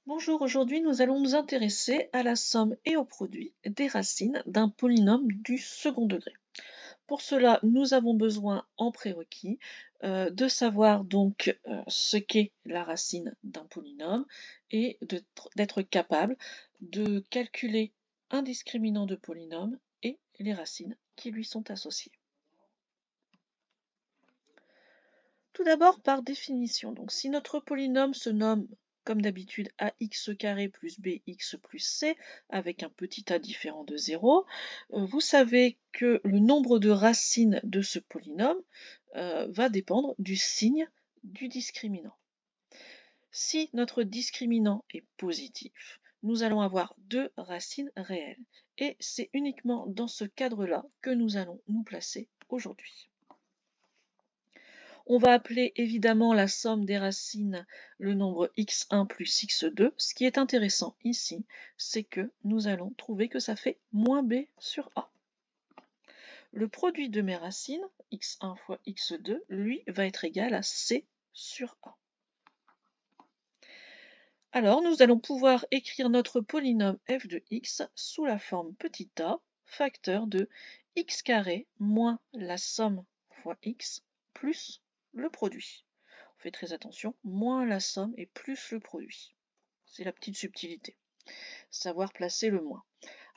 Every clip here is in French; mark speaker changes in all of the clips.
Speaker 1: Bonjour, aujourd'hui nous allons nous intéresser à la somme et au produit des racines d'un polynôme du second degré. Pour cela, nous avons besoin en prérequis de savoir donc ce qu'est la racine d'un polynôme et d'être capable de calculer un discriminant de polynôme et les racines qui lui sont associées. Tout d'abord, par définition, donc si notre polynôme se nomme comme d'habitude ax carré plus bx plus c, avec un petit a différent de 0, vous savez que le nombre de racines de ce polynôme va dépendre du signe du discriminant. Si notre discriminant est positif, nous allons avoir deux racines réelles. Et c'est uniquement dans ce cadre-là que nous allons nous placer aujourd'hui. On va appeler évidemment la somme des racines le nombre x1 plus x2. Ce qui est intéressant ici, c'est que nous allons trouver que ça fait moins b sur a. Le produit de mes racines, x1 fois x2, lui, va être égal à c sur a. Alors, nous allons pouvoir écrire notre polynôme f de x sous la forme petit a, facteur de x carré moins la somme fois x plus le produit. On fait très attention, moins la somme et plus le produit. C'est la petite subtilité. Savoir placer le moins.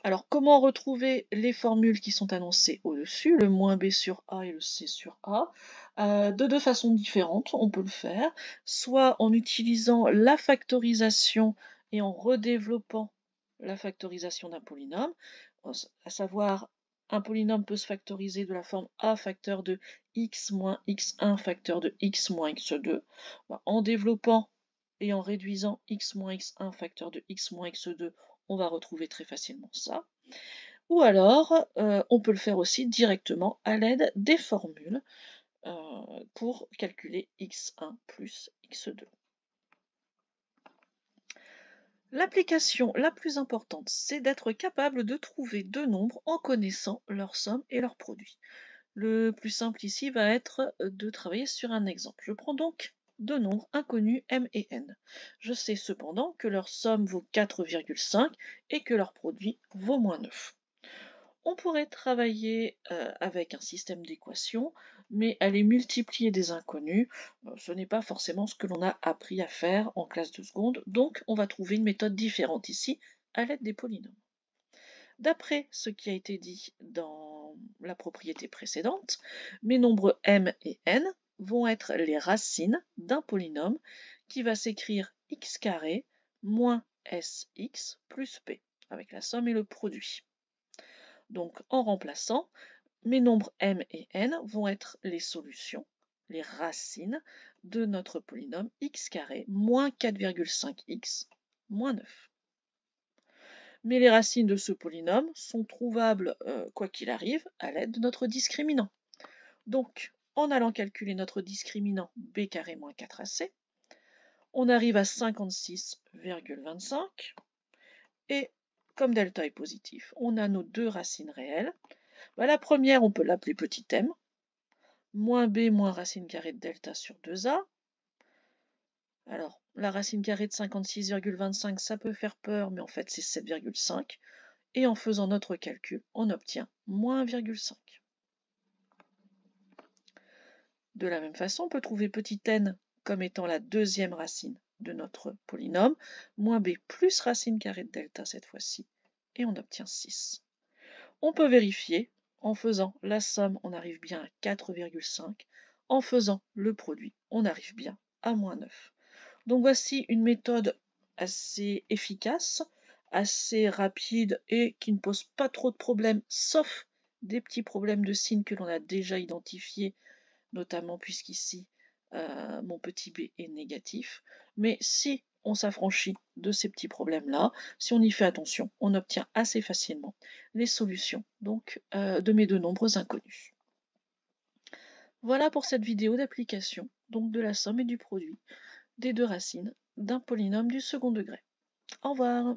Speaker 1: Alors, comment retrouver les formules qui sont annoncées au-dessus, le moins b sur a et le c sur a? De deux façons différentes, on peut le faire, soit en utilisant la factorisation et en redéveloppant la factorisation d'un polynôme, à savoir un polynôme peut se factoriser de la forme a facteur de x moins x1 facteur de x moins x2. En développant et en réduisant x moins x1 facteur de x moins x2, on va retrouver très facilement ça. Ou alors, on peut le faire aussi directement à l'aide des formules pour calculer x1 plus x2. L'application la plus importante, c'est d'être capable de trouver deux nombres en connaissant leur somme et leur produit. Le plus simple ici va être de travailler sur un exemple. Je prends donc deux nombres inconnus m et n. Je sais cependant que leur somme vaut 4,5 et que leur produit vaut moins 9. On pourrait travailler avec un système d'équations, mais aller multiplier des inconnus, ce n'est pas forcément ce que l'on a appris à faire en classe de seconde, donc on va trouver une méthode différente ici à l'aide des polynômes. D'après ce qui a été dit dans la propriété précédente, mes nombres m et n vont être les racines d'un polynôme qui va s'écrire x carré moins sx plus p, avec la somme et le produit. Donc en remplaçant, mes nombres m et n vont être les solutions, les racines de notre polynôme x carré moins 4,5x moins 9. Mais les racines de ce polynôme sont trouvables, quoi qu'il arrive, à l'aide de notre discriminant. Donc, en allant calculer notre discriminant b carré moins 4ac, on arrive à 56,25. Et comme delta est positif, on a nos deux racines réelles. La première, on peut l'appeler petit m, moins b moins racine carrée de delta sur 2a. Alors, la racine carrée de 56,25, ça peut faire peur, mais en fait c'est 7,5. Et en faisant notre calcul, on obtient moins 1,5. De la même façon, on peut trouver petit n comme étant la deuxième racine de notre polynôme, moins b plus racine carrée de delta cette fois-ci, et on obtient 6. On peut vérifier, en faisant la somme, on arrive bien à 4,5. En faisant le produit, on arrive bien à moins 9. Donc voici une méthode assez efficace, assez rapide et qui ne pose pas trop de problèmes, sauf des petits problèmes de signes que l'on a déjà identifiés, notamment puisqu'ici mon petit b est négatif. Mais si on s'affranchit de ces petits problèmes-là, si on y fait attention, on obtient assez facilement les solutions donc, de mes deux nombres inconnus. Voilà pour cette vidéo d'application donc de la somme et du produit des deux racines d'un polynôme du second degré. Au revoir.